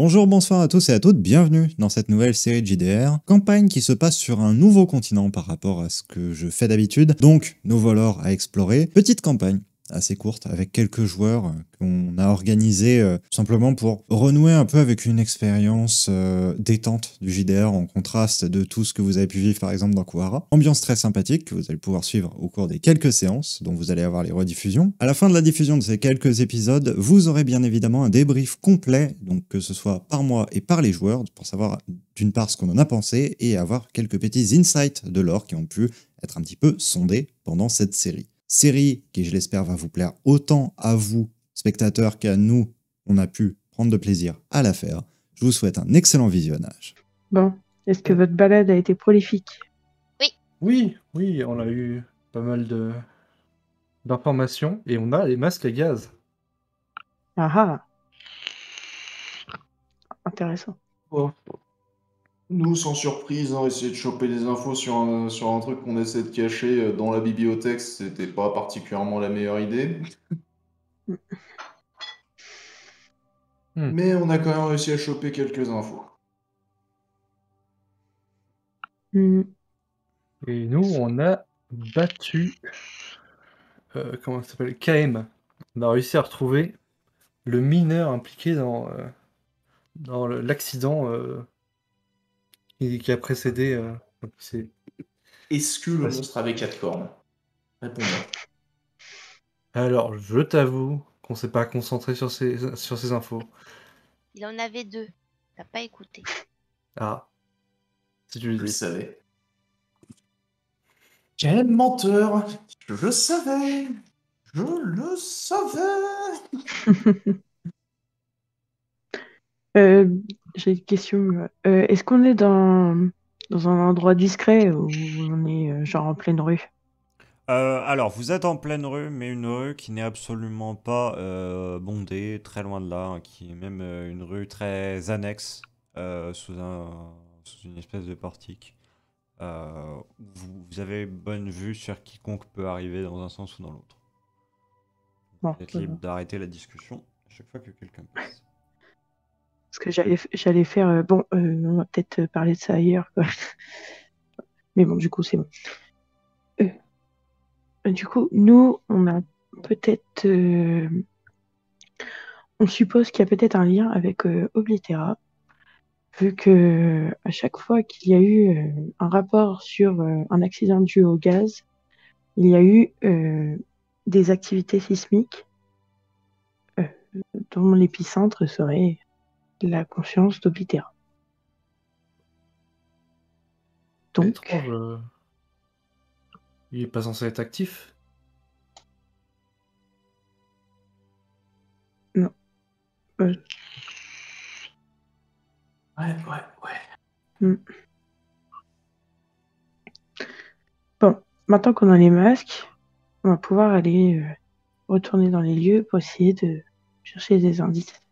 Bonjour, bonsoir à tous et à toutes, bienvenue dans cette nouvelle série de JDR, campagne qui se passe sur un nouveau continent par rapport à ce que je fais d'habitude, donc nouveau lore à explorer, petite campagne assez courte avec quelques joueurs qu'on a organisé tout simplement pour renouer un peu avec une expérience détente du JDR en contraste de tout ce que vous avez pu vivre par exemple dans Kuwara. Ambiance très sympathique que vous allez pouvoir suivre au cours des quelques séances dont vous allez avoir les rediffusions. À la fin de la diffusion de ces quelques épisodes, vous aurez bien évidemment un débrief complet, donc que ce soit par moi et par les joueurs, pour savoir d'une part ce qu'on en a pensé et avoir quelques petits insights de lore qui ont pu être un petit peu sondés pendant cette série. Série qui, je l'espère, va vous plaire autant à vous, spectateurs, qu'à nous, on a pu prendre de plaisir à la faire. Je vous souhaite un excellent visionnage. Bon, est-ce que votre balade a été prolifique? Oui, on a eu pas mal d'informations et on a les masques à gaz. Ah ah, intéressant. Oh. Nous, sans surprise, essayer de choper des infos sur un truc qu'on essaie de cacher dans la bibliothèque, c'était pas particulièrement la meilleure idée. Mais on a quand même réussi à choper quelques infos. Et nous, on a battu... comment ça s'appelle? KM. On a réussi à retrouver le mineur impliqué dans l'accident qui a précédé... Est-ce que le monstre avait 4 cornes? Réponds-moi. Alors, je t'avoue qu'on s'est pas concentré sur ces infos. Il en avait 2. T'as pas écouté. Ah. Si tu le Je le dis. savais. Quel menteur! Je le savais! Je le savais! J'ai une question. Est-ce qu'on est dans un endroit discret ou on est genre en pleine rue? Alors, vous êtes en pleine rue, mais une rue qui n'est absolument pas bondée, très loin de là, hein, qui est même une rue très annexe, sous une espèce de portique. Vous avez bonne vue sur quiconque peut arriver dans un sens ou dans l'autre. Bon, Vous êtes libre d'arrêter la discussion à chaque fois que quelqu'un passe. parce que j'allais faire. Bon, on va peut-être parler de ça ailleurs, quoi. Mais bon, du coup, c'est bon. Du coup, nous, on a peut-être. On suppose qu'il y a peut-être un lien avec Oblitera, vu que à chaque fois qu'il y a eu un rapport sur un accident dû au gaz, il y a eu des activités sismiques euh, dont l'épicentre serait la conscience d'Oblitera. C'est Donc, étrange. Il est pas censé être actif. non. Ouais. Bon, maintenant qu'on a les masques, on va pouvoir aller retourner dans les lieux pour essayer de chercher des indices.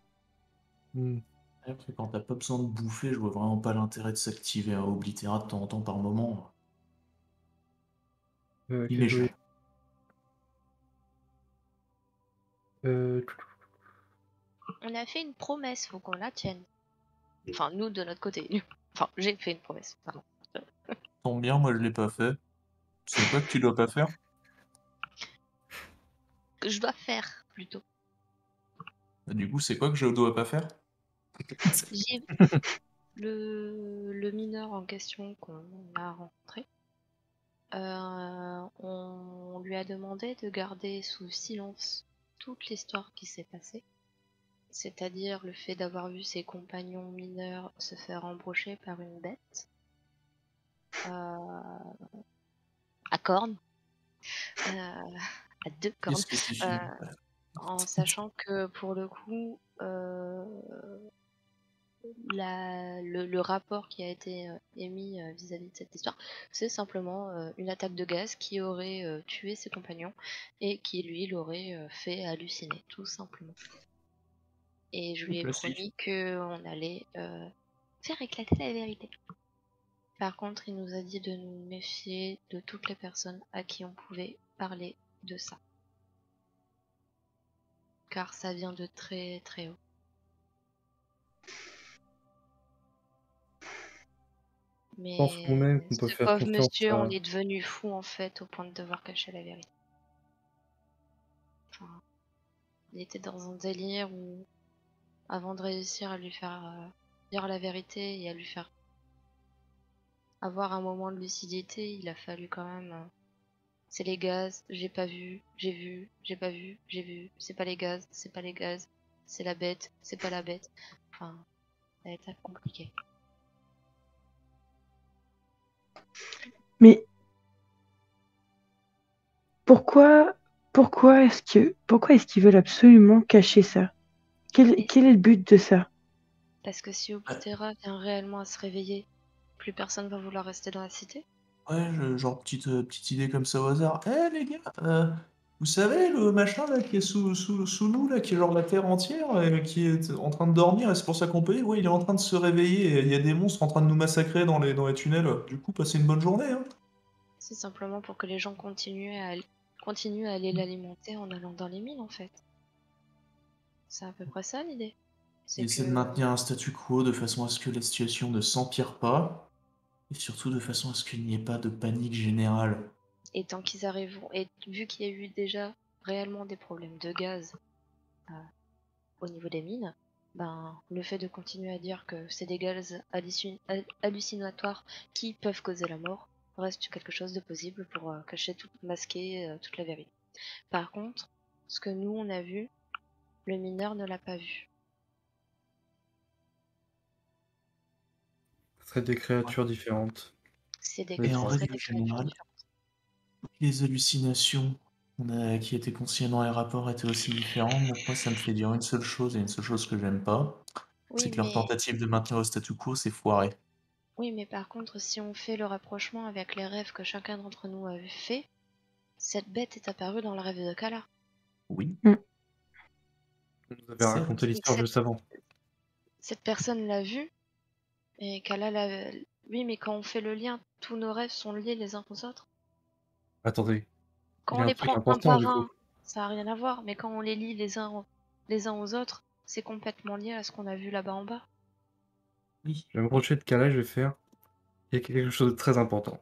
Après, quand t'as pas besoin de bouffer, je vois vraiment pas l'intérêt de s'activer à Oblitera de temps en temps par moment. Il est Qu'est-ce que jeune. On a fait une promesse, faut qu'on la tienne. Enfin, nous, de notre côté. Enfin, j'ai fait une promesse, pardon. Tombe bien, moi je l'ai pas fait. C'est quoi que tu dois pas faire? Que je dois faire, plutôt. Du coup, c'est quoi que je dois pas faire? J'ai le mineur en question qu'on a rencontré. On lui a demandé de garder sous silence toute l'histoire qui s'est passée. C'est-à-dire le fait d'avoir vu ses compagnons mineurs se faire embrocher par une bête à cornes, à 2 cornes, Spécifique. en sachant que pour le coup, le rapport qui a été émis vis-à-vis de cette histoire, c'est simplement une attaque de gaz qui aurait tué ses compagnons et qui lui l'aurait fait halluciner, tout simplement. Et je lui ai promis qu'on allait faire éclater la vérité. Par contre, il nous a dit de nous méfier de toutes les personnes à qui on pouvait parler de ça. Car ça vient de très très haut. Je pense quand même Mais qu'on peut ce faire pauvre confiance monsieur, on à... est devenu fou en fait au point de devoir cacher la vérité. Enfin, il était dans un délire où, avant de réussir à lui faire dire la vérité et à lui faire avoir un moment de lucidité, il a fallu quand même. C'est les gaz, j'ai pas vu, j'ai vu, j'ai pas vu, j'ai vu. C'est pas les gaz, c'est pas les gaz. C'est la bête, c'est pas la bête. Enfin, ça va être compliqué. Mais pourquoi, pourquoi est-ce qu'ils veulent absolument cacher ça? Mais Quel est le but de ça? parce que si Oblitera vient réellement à se réveiller, plus personne va vouloir rester dans la cité. Ouais, genre petite idée comme ça au hasard. Eh les gars, vous savez le machin là qui est sous nous là, qui est genre la terre entière, qui est en train de dormir, et c'est pour ça qu'on peut. Ouais, il est en train de se réveiller et il y a des monstres en train de nous massacrer dans les tunnels. Du coup, passez une bonne journée, hein. C'est simplement pour que les gens continuent à aller l'alimenter en allant dans les mines en fait. C'est à peu près ça l'idée. C'est Il essaie de que maintenir un statu quo de façon à ce que la situation ne s'empire pas, et surtout de façon à ce qu'il n'y ait pas de panique générale. et tant qu'ils arriveront, et vu qu'il y a eu déjà réellement des problèmes de gaz euh, au niveau des mines, ben le fait de continuer à dire que c'est des gaz hallucinatoires qui peuvent causer la mort reste quelque chose de possible pour masquer toute la vérité. Par contre, ce que nous on a vu, le mineur ne l'a pas vu. Ce seraient des créatures différentes. C'est des, Et en ça serait règle des créatures générale, différentes. les hallucinations qui étaient consignées dans les rapports étaient aussi différentes. Donc moi, ça me fait dire une seule chose, et une seule chose que j'aime pas, c'est Oui, que leur mais tentative de maintenir le statu quo s'est foirée. oui, mais par contre, si on fait le rapprochement avec les rêves que chacun d'entre nous a fait, cette bête est apparue dans le rêve de Kala. Oui, On nous avait certes. raconté Donc l'histoire juste avant. cette personne l'a vue et Kala l'a. Oui, mais quand on fait le lien, tous nos rêves sont liés les uns aux autres. Attendez, Quand il y on a un les truc prend un important par du coup. un, ça n'a rien à voir, mais quand on les lie les uns aux autres, c'est complètement lié à ce qu'on a vu là-bas en bas. Oui. Je vais me rapprocher de Kala, je vais faire... Il y a quelque chose de très important.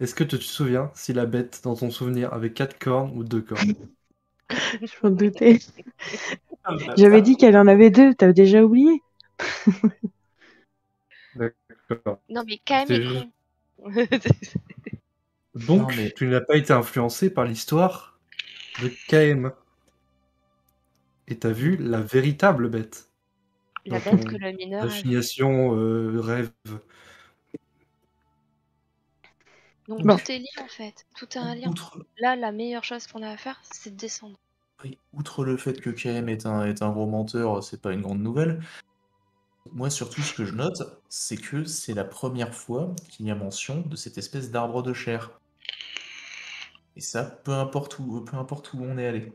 Est-ce que tu te souviens si la bête, dans ton souvenir, avait 4 cornes ou 2 cornes? Je m'en doutais. J'avais dit qu'elle en avait 2, t'as déjà oublié? D'accord. Non, mais KM est C'est juste... con. Donc, Non, mais tu n'as pas été influencé par l'histoire de KM. Et t'as vu la véritable bête La dans bête que ton le mineur a vue. imagination, rêve. Donc Bon, tout est lié en fait, tout a un lien. outre, Là, la meilleure chose qu'on a à faire, c'est de descendre. oui, outre le fait que KM est un gros menteur, c'est pas une grande nouvelle. Moi, surtout, ce que je note, c'est que c'est la première fois qu'il y a mention de cette espèce d'arbre de chair. Et ça, peu importe où on est allé.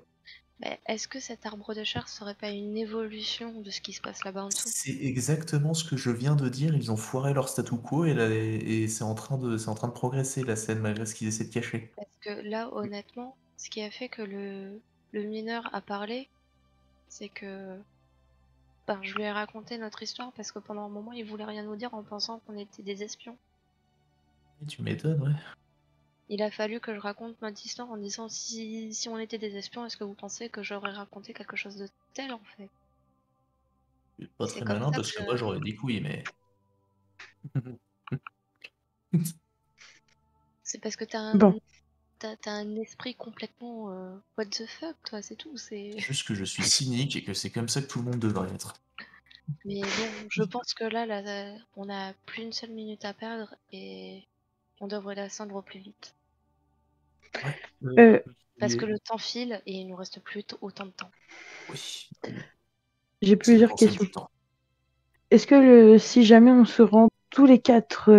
Mais est-ce que cet arbre de chair serait pas une évolution de ce qui se passe là-bas en dessous? C'est exactement ce que je viens de dire. Ils ont foiré leur statu quo et c'est en train de progresser la scène malgré ce qu'ils essaient de cacher. Parce que là, honnêtement, ce qui a fait que le mineur a parlé, c'est que ben, je lui ai raconté notre histoire parce que pendant un moment, il voulait rien nous dire en pensant qu'on était des espions. Et tu m'étonnes, ouais. Il a fallu que je raconte notre histoire en disant si on était des espions, est-ce que vous pensez que j'aurais raconté quelque chose de tel en fait? C'est pas C'est très comme malin ça parce que que moi j'aurais dit que oui, mais. c'est parce que t'as bon. un esprit complètement what the fuck, toi, c'est tout. C'est juste que je suis cynique et que c'est comme ça que tout le monde devrait être. Mais bon, je pense que là, on a plus une seule minute à perdre et on devrait descendre au plus vite. Ouais, Euh, Parce que le temps file et il nous reste plus autant de temps. oui. j'ai C'est plusieurs dépensé questions. du temps. Est-ce que si jamais on se rend tous les 4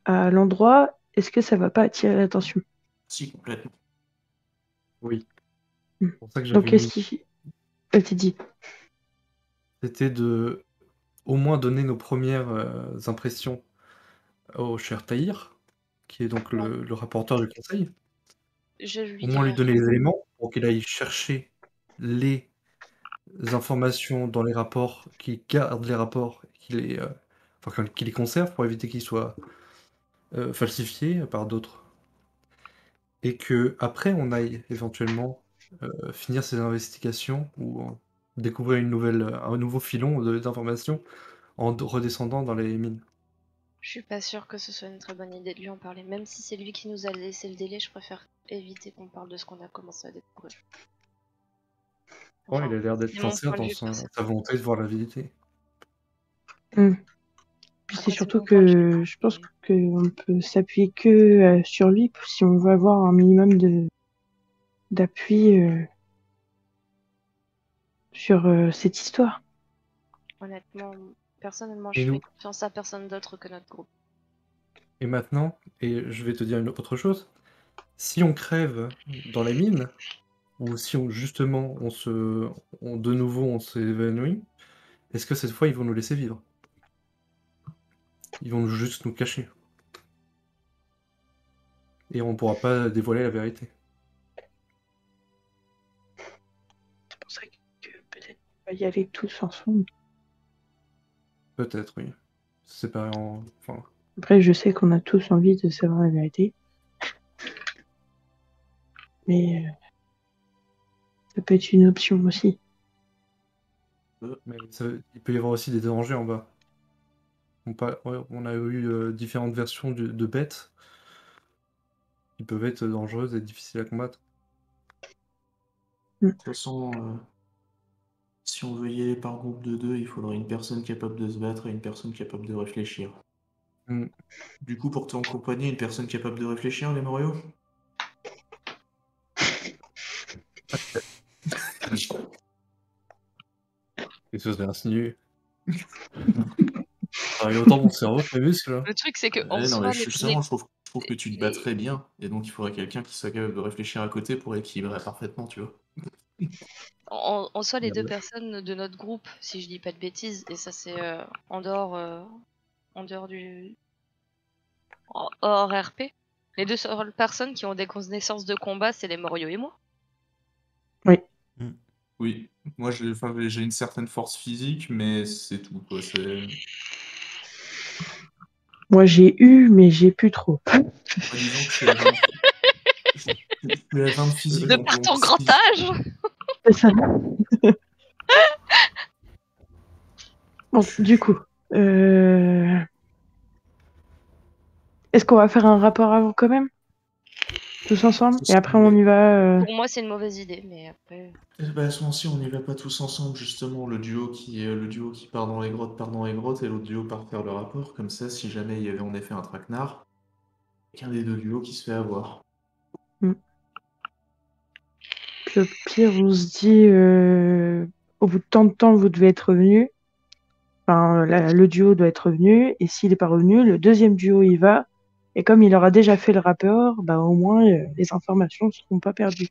à l'endroit, est-ce que ça va pas attirer l'attention? Si, complètement. Oui, Hmm. c'est pour ça que Donc, j'avais qu'est-ce mis. qui... Elle t'a dit. C'était de au moins donner nos premières impressions au cher Tahir, qui est donc Non, le rapporteur du conseil. je lui Au moins lui dirai donner rien. les éléments pour qu'il aille chercher les informations dans les rapports, qu'il garde les rapports, qui les conserve pour éviter qu'ils soient falsifiés par d'autres. Et que après on aille éventuellement finir ces investigations ou découvrir un nouveau filon d'informations en redescendant dans les mines. Je suis pas sûre que ce soit une très bonne idée de lui en parler. Même si c'est lui qui nous a laissé le délai, je préfère éviter qu'on parle de ce qu'on a commencé à découvrir. Ouais, Enfin, il a l'air d'être c'est mon sincère point de dans vue personnel. sa volonté de voir la vérité. Puis c'est Après, surtout mon point de vue, que je pense qu'on peut s'appuyer que sur lui si on veut avoir un minimum d'appui sur cette histoire. honnêtement, personnellement, Et je fais nous, confiance à personne d'autre que notre groupe. et maintenant, et je vais te dire une autre chose, si on crève dans les mines, ou si justement de nouveau on s'évanouit, est-ce que cette fois ils vont nous laisser vivre? Ils vont juste nous cacher. Et on pourra pas dévoiler la vérité. C'est pour ça que peut-être on va y aller tous ensemble. Peut-être, oui. Séparés en... Enfin, Après, je sais qu'on a tous envie de savoir la vérité. Mais ça peut être une option aussi. mais il peut y avoir aussi des dangers en bas. On a eu différentes versions de bêtes qui peuvent être dangereuses et difficiles à combattre. De toute façon, si on veut y aller par groupe de 2, il faudrait une personne capable de se battre et une personne capable de réfléchir. Mm. Du coup, pour t'accompagner, une personne capable de réfléchir, les Morio? Et ce serait insinué. Travaille autant mon cerveau que mes muscles. Hein. Le truc, c'est que en Non, soi, mais justement, je trouve que tu te battrais bien, et donc il faudrait quelqu'un qui soit capable de réfléchir à côté pour équilibrer parfaitement, tu vois. en soi, les deux Ouais. personnes de notre groupe, si je dis pas de bêtises, et ça c'est en dehors du hors RP, les deux seules personnes qui ont des connaissances de combat, c'est les Morio et moi. Oui, moi j'ai une certaine force physique, mais c'est tout, quoi. Moi, j'ai eu, mais j'ai plus trop. Disons que je suis à 20, je suis à 20 de physique, De donc par bon, ton grand si- âge. C'est ça. Bon, du coup, est-ce qu'on va faire un rapport avant quand même? Tous ensemble? Et après, on y va. Pour moi, c'est une mauvaise idée, mais après. Bah, à ce moment-ci, on n'y va pas tous ensemble, justement. Le duo qui part dans les grottes, et l'autre duo part faire le rapport. Comme ça, si jamais il y avait en effet un traquenard, qu'un des deux duos qui se fait avoir. Puis au pire, on se dit, au bout de tant de temps, vous devez être revenu. Enfin, le duo doit être revenu. Et s'il n'est pas revenu, le deuxième duo y va. Et comme il aura déjà fait le rapport, bah, au moins, les informations ne seront pas perdues.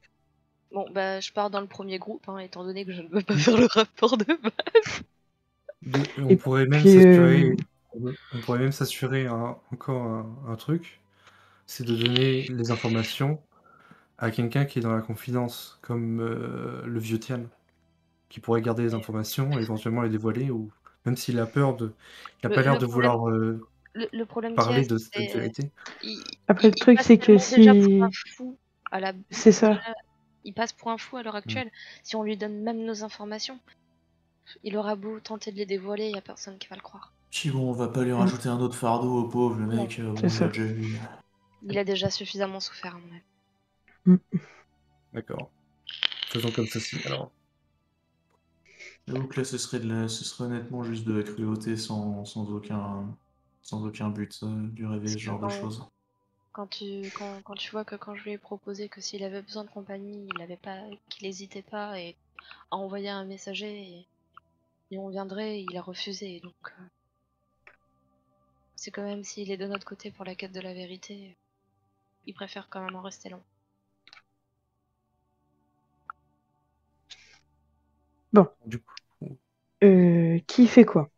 Bon, bah, je pars dans le premier groupe, hein, étant donné que je ne veux pas faire le rapport de base. On Et pourrait même puis, s'assurer encore un truc, c'est de donner les informations à quelqu'un qui est dans la confidence, comme le vieux Tian, qui pourrait garder les informations et éventuellement les dévoiler, ou même s'il a peur de... Il n'a pas l'air Le de problème, vouloir le problème qu'il y a, parler de cette c'est vérité. après, le il truc, passe c'est que tellement déjà pour un si. fou à la. C'est ça. déjà, il passe pour un fou à l'heure actuelle. Si on lui donne même nos informations, il aura beau tenter de les dévoiler, il n'y a personne qui va le croire. Puis bon, on va pas lui rajouter un autre fardeau au pauvre, le mec. Bon, c'est il ça. a déjà eu. Il a déjà suffisamment souffert, à mon avis. D'accord. Faisons comme ceci, alors. J'avoue que là, ce serait honnêtement juste de la cruauté sans aucun but du rêver, ce genre de choses. Quand tu vois que quand je lui ai proposé que s'il avait besoin de compagnie, qu'il n'hésitait pas à envoyer un messager et on viendrait, il a refusé. Donc c'est quand même s'il est de notre côté pour la quête de la vérité, il préfère quand même en rester long. Bon. Du coup, Qui fait quoi?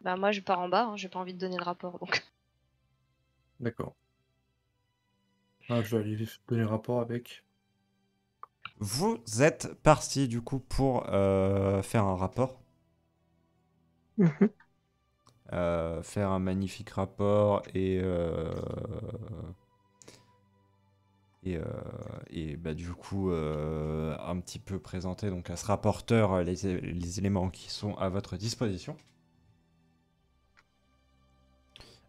Bah moi je pars en bas, hein, j'ai pas envie de donner le rapport donc. d'accord. Ah, je vais aller donner le rapport avec. Vous êtes parti du coup pour faire un rapport. Mhm. faire un magnifique rapport et bah, du coup un petit peu présenter donc à ce rapporteur les éléments qui sont à votre disposition.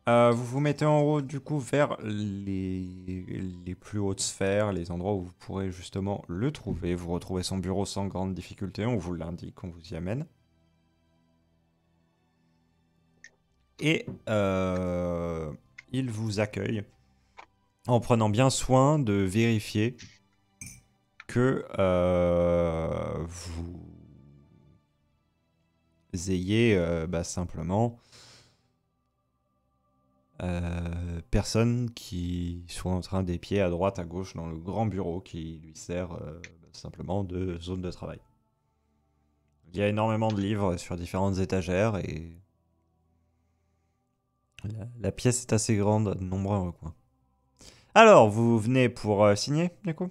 Vous vous mettez en route du coup vers les plus hautes sphères, les endroits où vous pourrez justement le trouver. Vous retrouvez son bureau sans grande difficulté, on vous l'indique, on vous y amène. Et il vous accueille en prenant bien soin de vérifier que vous ayez simplement personne qui soit en train d'épier à droite à gauche dans le grand bureau qui lui sert simplement de zone de travail. Il y a énormément de livres sur différentes étagères et la pièce est assez grande, de nombreux recoins. Alors, vous venez pour signer, du coup?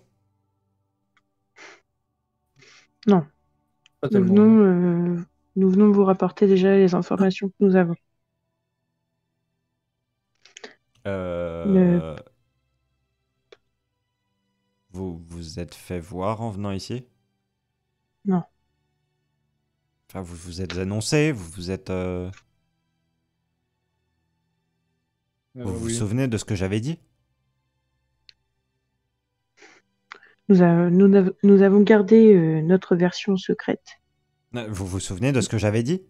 Non. Pas Nous tellement, non. nous venons vous rapporter déjà les informations que nous avons. Vous vous êtes fait voir en venant ici? Non. Enfin, vous vous êtes annoncé, vous vous êtes... Vous vous Oui. souvenez de ce que j'avais dit? Nous avons gardé notre version secrète. Vous vous souvenez de ce que j'avais dit?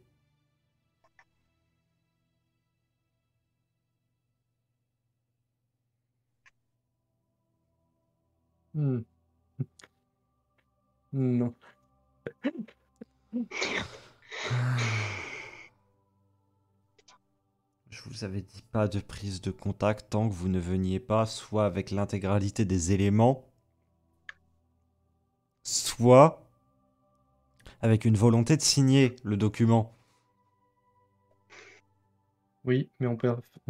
Hmm. Non. Je vous avais dit pas de prise de contact tant que vous ne veniez pas soit avec l'intégralité des éléments, soit avec une volonté de signer le document. Oui, mais on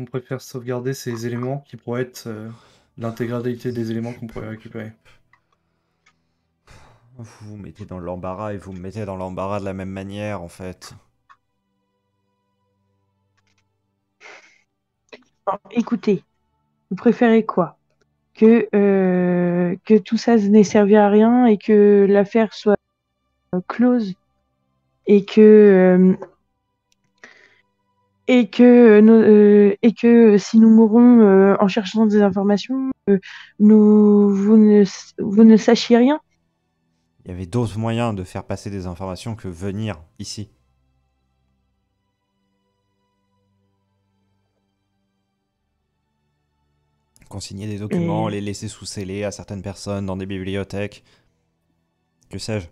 préfère sauvegarder ces éléments qui pourraient être l'intégralité des éléments qu'on pourrait récupérer. Vous vous mettez dans l'embarras et vous me mettez dans l'embarras de la même manière, en fait. Bon, écoutez, vous préférez quoi? Que tout ça n'ait servi à rien et que l'affaire soit close et que si nous mourons en cherchant des informations, vous ne sachiez rien? Il y avait d'autres moyens de faire passer des informations que venir ici. Consigner des documents, les laisser sous scellés à certaines personnes dans des bibliothèques. Que sais-je?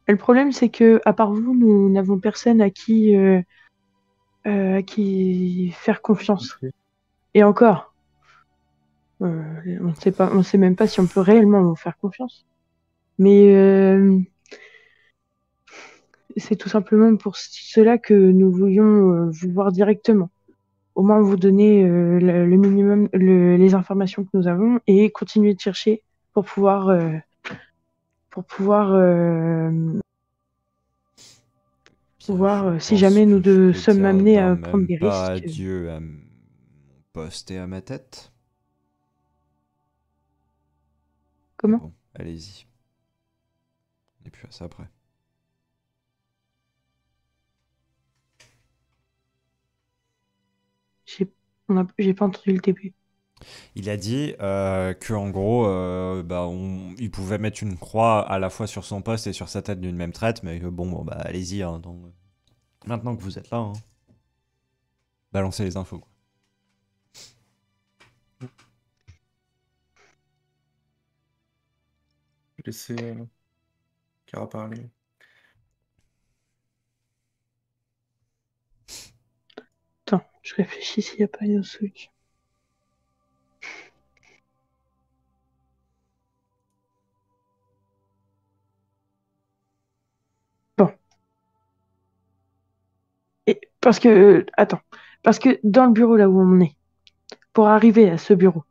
Le problème, c'est que à part vous, nous n'avons personne à qui faire confiance. Et encore, on sait même pas si on peut réellement vous faire confiance. Mais c'est tout simplement pour cela que nous voulions vous voir directement. Au moins vous donner le minimum, les informations que nous avons et continuer de chercher pour pouvoir si jamais nous sommes amenés à prendre des risques. Adieu à mon poste et à ma tête. Comment? Bon, allez-y. On n'est plus à ça après. J'ai pas entendu le début. Il a dit que en gros, il pouvait mettre une croix à la fois sur son poste et sur sa tête d'une même traite, mais que allez-y. Hein, maintenant que vous êtes là, hein, balancez les infos. Quoi. Je vais laisser Kara parler. Attends, je réfléchis s'il n'y a pas une autre solution. Bon. Parce que dans le bureau là où on est, pour arriver à ce bureau,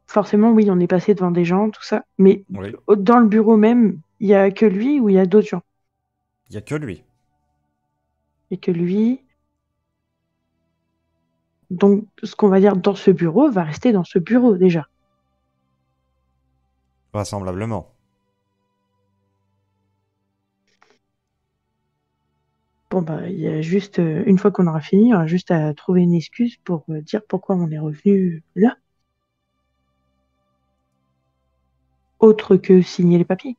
forcément, oui, on est passé devant des gens, tout ça, mais Oui. Dans le bureau même, il n'y a que lui ou il y a d'autres gens? Il n'y a que lui. Et que lui, Donc, ce qu'on va dire dans ce bureau va rester dans ce bureau déjà. Vraisemblablement. Bon, bah, il y a juste, une fois qu'on aura fini, on a juste à trouver une excuse pour dire pourquoi on est revenu là. Autre que signer les papiers.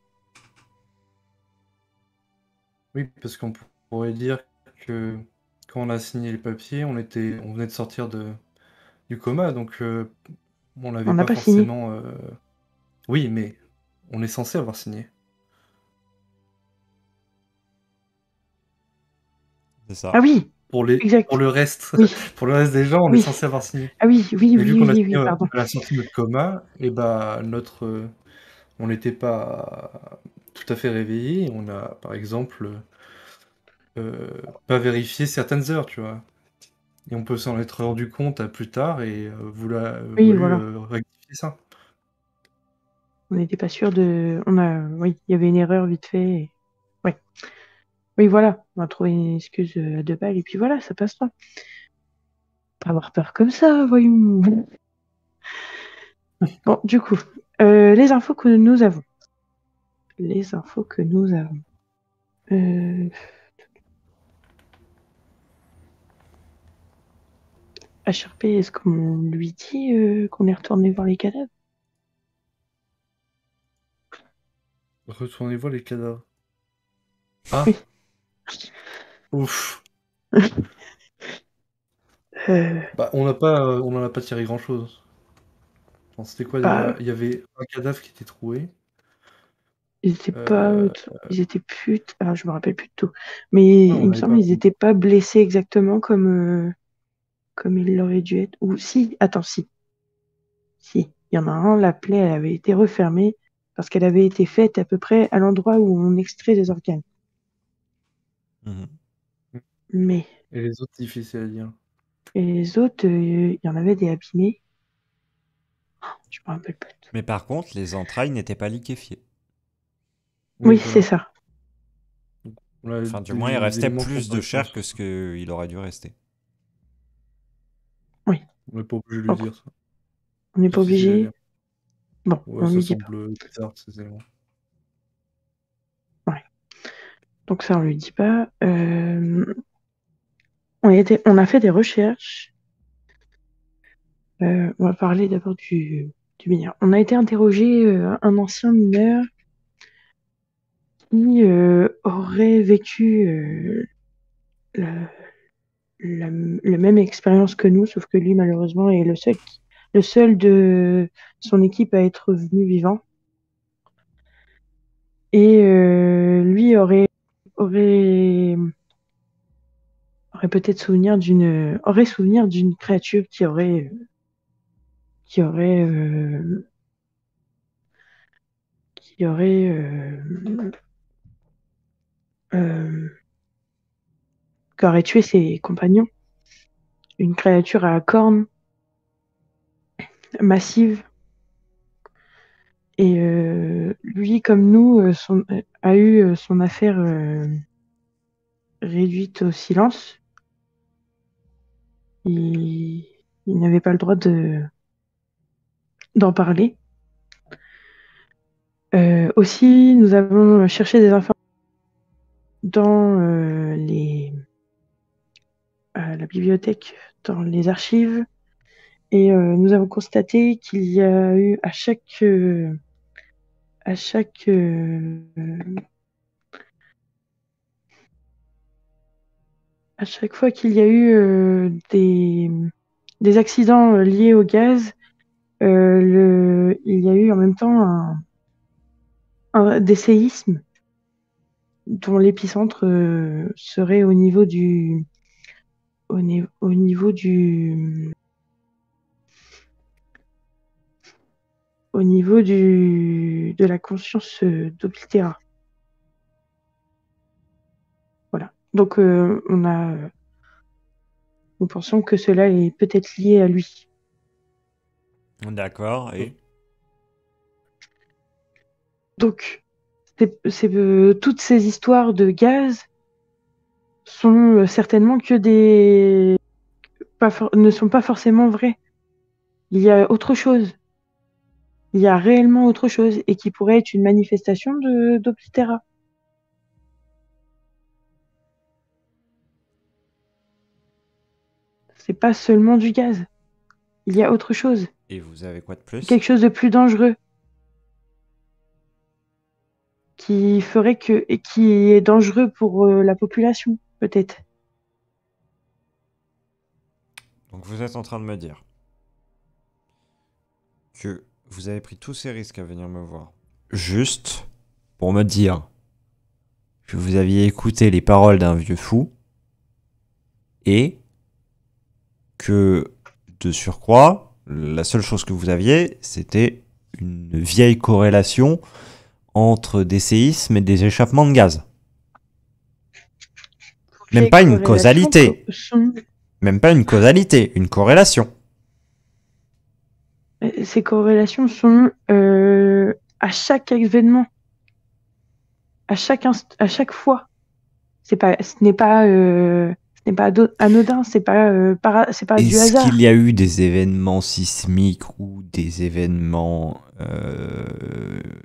Oui, parce qu'on pourrait dire que quand on a signé les papiers, on venait de sortir du coma, donc on On n'avait n'a pas pas signé. forcément. Oui, mais on est censé avoir signé. C'est ça. Ah oui, Pour exact. le reste, Oui, pour le reste des gens, on est oui. censé avoir signé. Ah oui, oui, Et oui, vu qu'on a oui, signé oui, pardon. à la sortie de notre coma, et bah on n'était pas tout à fait réveillé. On a, par exemple, pas vérifié certaines heures, tu vois. Et on peut s'en être rendu compte à plus tard et Oui, voulu voilà. rectifier ça. On n'était pas sûr de. Oui, il y avait une erreur vite fait. Ouais. Oui, voilà. On a trouvé une excuse à 2 balles et puis voilà, ça passera. Pas avoir peur comme ça, voyons. Bon, du coup, les infos que nous avons. Les infos que nous avons. HRP, est-ce qu'on lui dit qu'on est retourné voir les cadavres? Retournez voir les cadavres. Ah, Oui. ouf. Euh, Bah, on n'en a pas tiré grand-chose. Enfin, c'était quoi déjà? Bah, Il y avait un cadavre qui était troué. ils étaient pas. Euh, Ils étaient plus. Ah, je me rappelle plus de tout. Mais ouais, on il me n'avait semble pas. qu'ils étaient pas blessés exactement comme ils l'auraient dû être. Ou si, attends, si. Si. Il y en a un, la plaie, elle avait été refermée parce qu'elle avait été faite à peu près à l'endroit où on extrait les organes. Mhm. Mais Et les autres, difficiles à dire. et les autres, il y en avait des abîmés. Je me rappelle pas de tout. Mais par contre, les entrailles n'étaient pas liquéfiées. Oui, Oui, c'est voilà. ça. On a Enfin, du moins, il des restait éléments plus de chair contradictoires. que ce qu'il aurait dû rester. Oui. On n'est pas obligé de lui Donc, dire ça. on n'est C'est pas difficile à dire. obligé. Bon, Ouais, on ça lui dit pas. semble bizarre, ces éléments. Ouais. Donc ça, on lui dit pas. On a fait des recherches. On va parler d'abord du mineur. On a été interrogé un ancien mineur qui aurait vécu la, la même expérience que nous, sauf que lui, malheureusement, est le seul de son équipe à être venu vivant. Et lui aurait peut-être aurait souvenir d'une créature qui aurait qui aurait euh, qui aurait tué ses compagnons. Une créature à cornes massive. Et lui, comme nous, a eu son affaire réduite au silence. Il, il n'avait pas le droit d'en parler. Aussi, nous avons cherché des informations dans la bibliothèque, dans les archives, et nous avons constaté qu'il y a eu à chaque fois qu'il y a eu des accidents liés au gaz, il y a eu en même temps des séismes dont l'épicentre serait au niveau au niveau de la conscience d'Oblitera. Voilà. Donc nous pensons que cela est peut-être lié à lui. D'accord, et Donc toutes ces histoires de gaz sont certainement que ne sont pas forcément vraies. Il y a autre chose. Il y a réellement autre chose et qui pourrait être une manifestation d'Oblitera. C'est pas seulement du gaz. Il y a autre chose. Et vous avez quoi de plus? Quelque chose de plus dangereux. Qui est dangereux pour la population, peut-être. Donc vous êtes en train de me dire que vous avez pris tous ces risques à venir me voir juste pour me dire que vous aviez écouté les paroles d'un vieux fou et que, de surcroît, la seule chose que vous aviez, c'était une vieille corrélation entre des séismes et des échappements de gaz. Même pas une causalité. Même pas une causalité, une corrélation. Ces corrélations sont à chaque événement, à chaque fois. Ce n'est pas anodin, c'est pas du hasard. Est-ce qu'il y a eu des événements sismiques ou des événements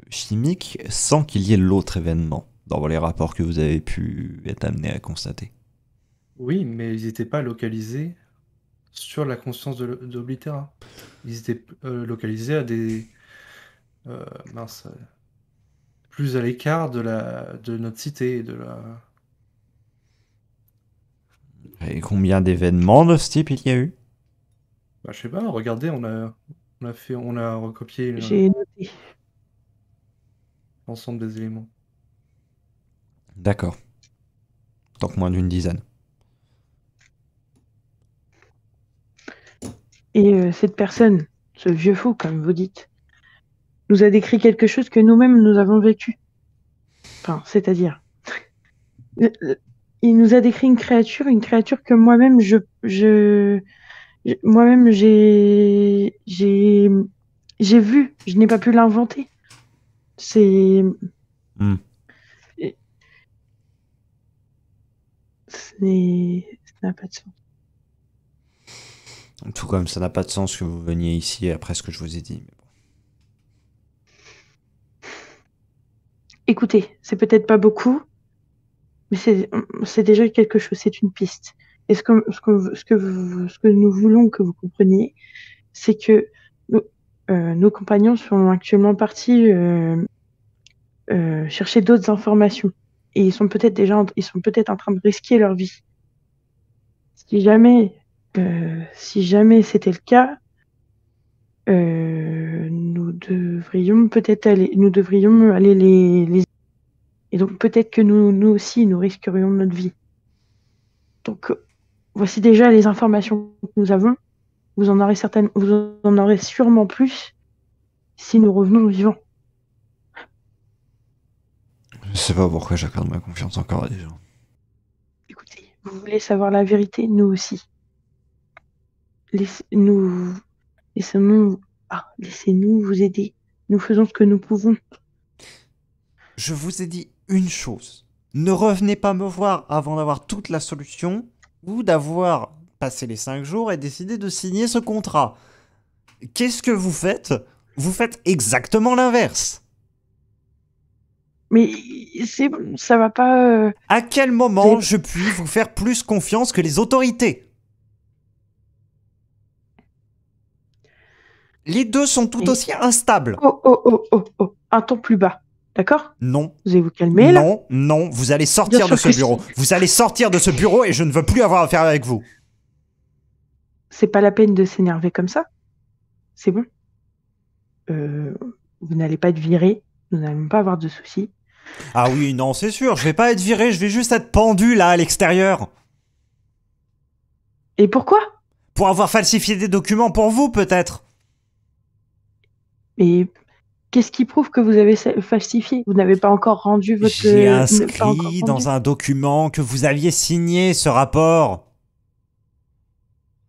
chimiques sans qu'il y ait l'autre événement dans les rapports que vous avez pu être amené à constater? Oui, mais ils n'étaient pas localisés sur la conscience d'Oblitera. Ils étaient localisés à des... plus à l'écart de notre cité, de la... Et combien d'événements de ce type il y a eu? Bah, je sais pas, regardez, on a recopié J'ai noté. l'ensemble des éléments. D'accord. Donc moins d'une dizaine. Et cette personne, ce vieux fou, comme vous dites, nous a décrit quelque chose que nous-mêmes nous avons vécu. Enfin, c'est-à-dire, il nous a décrit une créature que moi-même moi-même j'ai vu, je n'ai pas pu l'inventer. C'est ça n'a pas de sens. Tout comme ça n'a pas de sens que vous veniez ici après ce que je vous ai dit. Mais bon. Écoutez, c'est peut-être pas beaucoup, mais c'est déjà quelque chose, c'est une piste. Et ce que nous voulons que vous compreniez, c'est que nos compagnons sont actuellement partis chercher d'autres informations. Et ils sont peut-être en train de risquer leur vie. Si jamais c'était le cas, nous devrions aller les... Et donc peut-être que nous aussi, nous risquerions notre vie. Donc voici déjà les informations que nous avons. Vous en aurez sûrement plus si nous revenons vivants. Je sais pas pourquoi j'accorde ma confiance encore à des gens. Écoutez, vous voulez savoir la vérité, nous aussi. Laissez-nous vous aider. Nous faisons ce que nous pouvons. Je vous ai dit une chose. Ne revenez pas me voir avant d'avoir toute la solution ou d'avoir passé les 5 jours et décidé de signer ce contrat. Qu'est-ce que vous faites? Vous faites exactement l'inverse. Mais ça va pas... À quel moment je puis vous faire plus confiance que les autorités? Les deux sont tout aussi instables. Oh, un ton plus bas, d'accord? Non. Vous allez vous calmer, là? Non, vous allez sortir de ce bureau. Vous allez sortir de ce bureau et je ne veux plus avoir affaire avec vous. C'est pas la peine de s'énerver comme ça. C'est bon. Vous n'allez pas être viré. Nous n'allons pas avoir de soucis. Ah oui, non, c'est sûr. Je vais pas être viré. Je vais juste être pendu, là, à l'extérieur. Et pourquoi? Pour avoir falsifié des documents pour vous, peut-être. Mais qu'est-ce qui prouve que vous avez falsifié? Vous n'avez pas encore rendu votre... J'ai inscrit dans un document que vous aviez signé ce rapport.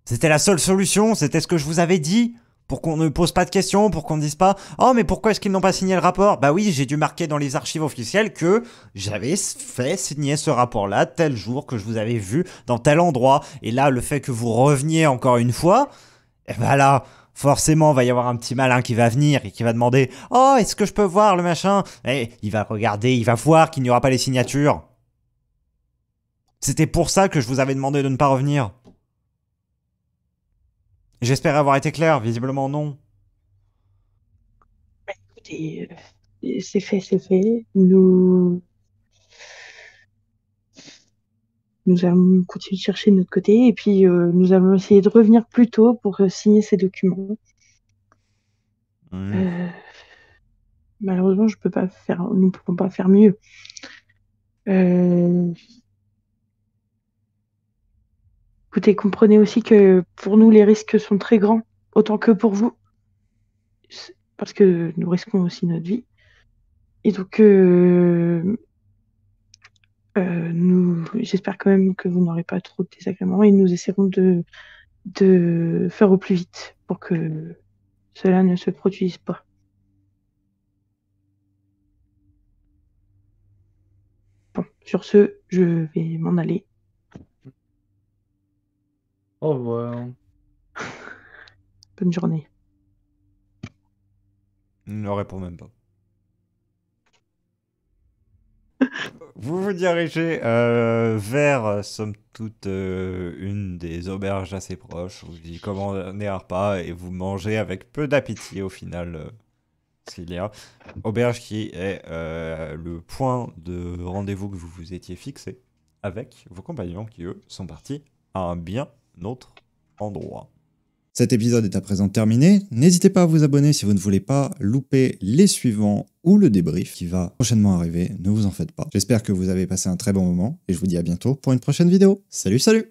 C'était la seule solution, c'était ce que je vous avais dit. Pour qu'on ne pose pas de questions, pour qu'on ne dise pas « Oh, mais pourquoi est-ce qu'ils n'ont pas signé le rapport ?» Bah oui, j'ai dû marquer dans les archives officielles que j'avais fait signer ce rapport-là tel jour, que je vous avais vu dans tel endroit. Et là, le fait que vous reveniez encore une fois, et bah là, forcément, va y avoir un petit malin qui va venir et qui va demander « Oh, est-ce que je peux voir le machin ?» Et il va regarder, il va voir qu'il n'y aura pas les signatures. C'était pour ça que je vous avais demandé de ne pas revenir. J'espère avoir été clair, visiblement non. Écoutez, c'est fait, c'est fait. Nous allons continuer de chercher de notre côté et puis nous allons essayer de revenir plus tôt pour signer ces documents. Malheureusement, nous ne pouvons pas faire mieux. Écoutez, comprenez aussi que pour nous, les risques sont très grands, autant que pour vous, parce que nous risquons aussi notre vie. Et donc, j'espère quand même que vous n'aurez pas trop de désagréments et nous essaierons de faire au plus vite pour que cela ne se produise pas. Bon, sur ce, je vais m'en aller. Au revoir. Bonne journée. Il ne répond même pas. Vous vous dirigez vers, somme toute, une des auberges assez proches. Vous y commandez un repas et vous mangez avec peu d'appétit au final. S'il y a. Auberge qui est le point de rendez-vous que vous vous étiez fixé avec vos compagnons qui, eux, sont partis à un bien autre endroit. Cet épisode est à présent terminé. N'hésitez pas à vous abonner si vous ne voulez pas louper les suivants ou le débrief qui va prochainement arriver. Ne vous en faites pas. J'espère que vous avez passé un très bon moment et je vous dis à bientôt pour une prochaine vidéo. Salut, salut!